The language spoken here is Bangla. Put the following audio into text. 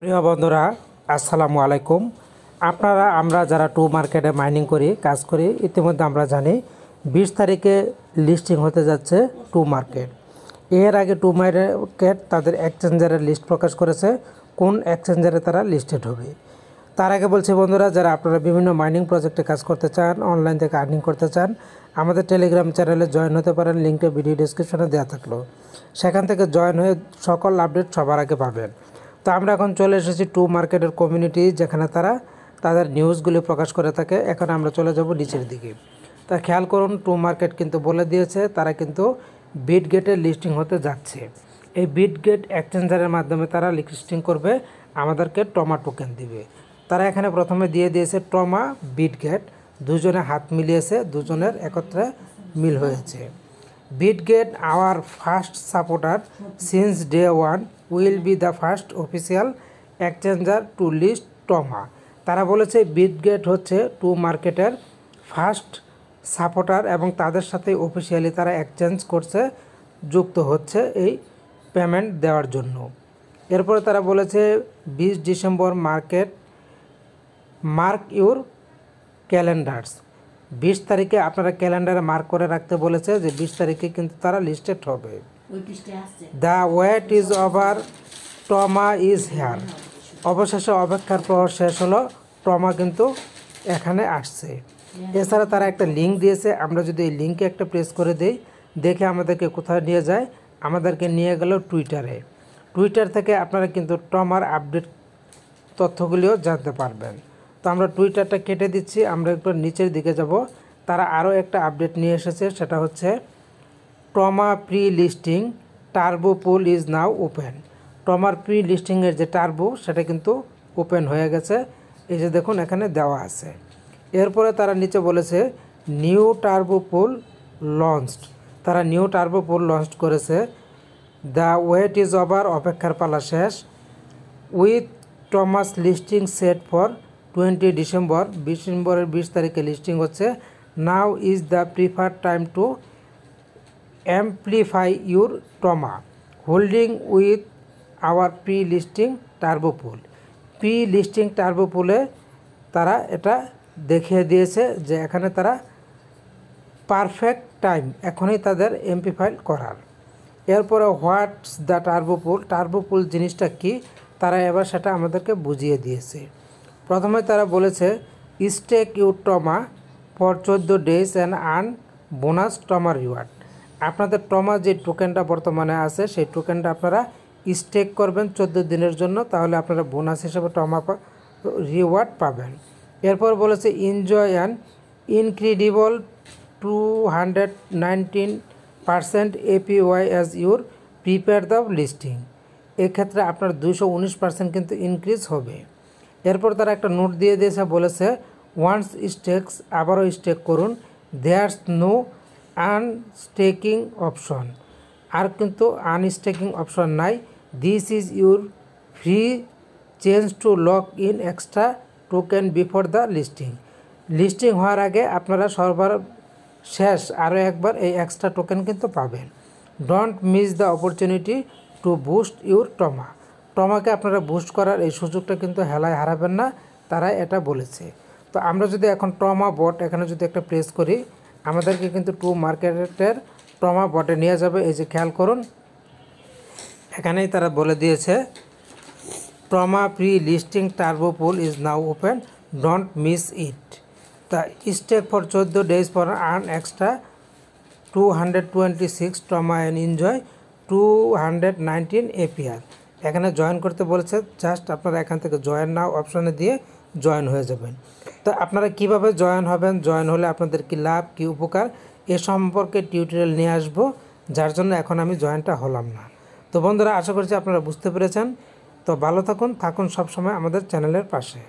প্রিয় বন্ধুরা, আসসালামু আলাইকুম। আমরা যারা টু মার্কেটে মাইনিং করি, কাজ করি, ইতিমধ্যে আমরা জানি 20 তারিখে লিস্টিং হতে যাচ্ছে টু মার্কেট। এর আগে টু মার্কেট তাদের এক্সচেঞ্জারের লিস্ট প্রকাশ করেছে, কোন এক্সচেঞ্জারে তারা লিস্টেড হবে। তার আগে বলছি বন্ধুরা, যারা আপনারা বিভিন্ন মাইনিং প্রজেক্টে কাজ করতে চান, অনলাইন থেকে আর্নিং করতে চান, আমাদের টেলিগ্রাম চ্যানেলে জয়েন হতে পারেন। লিঙ্কটা ভিডিও ডিসক্রিপশনে দেওয়া থাকলো, সেখান থেকে জয়েন হয়ে সকল আপডেট সবার আগে পাবেন। তো আমরা এখন চলে এসেছি টু মার্কেটের কমিউনিটি, যেখানে তারা তাদের নিউজগুলি প্রকাশ করে থাকে। এখন আমরা চলে যাব নিচের দিকে। তা খেয়াল করুন, টু মার্কেট কিন্তু বলে দিয়েছে তারা কিন্তু বিটগেটে লিস্টিং হতে যাচ্ছে। এই বিটগেট এক্সচেঞ্জারের মাধ্যমে তারা লিস্টিং করবে, আমাদেরকে টমা টোকেন দিবে। তারা এখানে প্রথমে দিয়ে দিয়েছে টমা বিটগেট, দুজনে হাত মিলিয়েছে, দুজনের একত্রে মিল হয়েছে। Bitget our first supporter since day one will be the first official exchanger to list Toma. তারা বলেছে বিটগেট হচ্ছে টু মার্কেটের ফার্স্ট সাপোর্টার এবং তাদের সাথে অফিসিয়ালি তারা এক্সচেঞ্জ করছে, যুক্ত হচ্ছে এই পেমেন্ট দেওয়ার জন্য। এরপরে তারা বলেছে 20 ডিসেম্বর মার্ক ইউর ক্যালেন্ডার্স। 20 তারিখে আপনারা ক্যালেন্ডারে মার্ক করে রাখতে বলেছে যে 20 তারিখে কিন্তু তারা লিস্টেড হবে। The wait is over, Toma is here. অবশেষে অপেক্ষার প্রহর শেষ হলো, টমা কিন্তু এখানে আসছে। এছাড়া তারা একটা লিঙ্ক দিয়েছে, আমরা যদি এই লিঙ্কে একটা প্রেস করে দিই, দেখে আমাদেরকে কোথায় নিয়ে যায়, আমাদেরকে নিয়ে গেল টুইটারে। টুইটার থেকে আপনারা কিন্তু টমার আপডেট তথ্যগুলিও জানতে পারবেন। তো আমরা টুইটারটা কেটে দিচ্ছি, আমরা একটু নিচের দিকে যাব। তারা আরও একটা আপডেট নিয়ে এসেছে, সেটা হচ্ছে Toma pre listing turbo pool is now open. টমার প্রি লিস্টিংয়ের যে টার্বো, সেটা কিন্তু ওপেন হয়ে গেছে, এই যে দেখুন এখানে দেওয়া আছে। এরপরে তারা নিচে বলেছে নিউ টার্বো পুল লঞ্চড। তারা নিউ টার্বো পুল লঞ্চ করেছে। দ্য ওয়েট ইজ ওভার, অপেক্ষার পালা শেষ। With Thomas listing set for 20 December, ডিসেম্বরের 20 তারিখে লিস্টিং হচ্ছে। Now is the preferred time to amplify your টমা holding with our pre listing turbo pool. Pre listing turbo পুলে তারা এটা দেখিয়ে দিয়েছে যে এখানে তারা পারফেক্ট টাইম, এখনই তাদের এমপ্লিফাই করার। এরপরে what's the turbo pool, turbo pool জিনিসটা কি, তারা এবার সেটা আমাদেরকে বুঝিয়ে দিয়েছে। প্রথমে তারা বলেছে stake your Toma for 14 days and earn bonus Toma reward. আপনাদের টমা যে টোকেনটা বর্তমানে আছে, সেই টোকেনটা আপনারা স্টেক করবেন 14 দিনের জন্য, তাহলে আপনারা বোনাস হিসেবে টমা রিওয়ার্ড পাবেন। এরপর বলেছে enjoy an incredible 219% APY as your prepare the listing. এক্ষেত্রে আপনার 219% কিন্তু ইনক্রিজ হবে। এরপর তারা একটা নোট দিয়ে দিয়েছে, বলেছে ওয়ান্স স্টেকস, আবারও স্টেক করুন, দেয়ার্স নো আনস্টেকিং অপশন। আর কিন্তু আনস্টেকিং অপশন নাই। This is your free change to lock in extra token before the listing. Listing হওয়ার আগে আপনারা সর্বার শেষ আরও একবার এই এক্সট্রা টোকেন কিন্তু পাবেন। Don't miss the opportunity to boost your Toma. টমাকে আপনারা বুস্ট করার এই সুযোগটা কিন্তু হেলায় হারাবেন না, তারা এটা বলেছে। তো আমরা যদি এখন টমা বট এখানে যদি একটা প্রেস করি, আমাদেরকে কিন্তু টু মার্কেটের টমা বটে নিয়ে যাবে। এই যে খেয়াল করুন, এখানেই তারা বলে দিয়েছে Toma pre listing turbo pool is now open, don't miss it. তা stake for 14 days for earn extra 226 Toma and enjoy 219 APR। এখানে জয়েন করতে বলেছে, জাস্ট আপনারা এখান থেকে জয়েন নাও অপশনে দিয়ে জয়েন হয়ে যাবেন। তো আপনারা কিভাবে জয়েন হবেন, জয়েন হলে আপনাদের কি লাভ, কি উপকার, এ সম্পর্কে টিউটোরিয়াল নিয়ে আসবো, যার জন্য এখন আমি জয়েনটা হলাম না। তো বন্ধুরা, আশা করছি আপনারা বুঝতে পেরেছেন। তো ভালো থাকুন সবসময় আমাদের চ্যানেলের পাশে।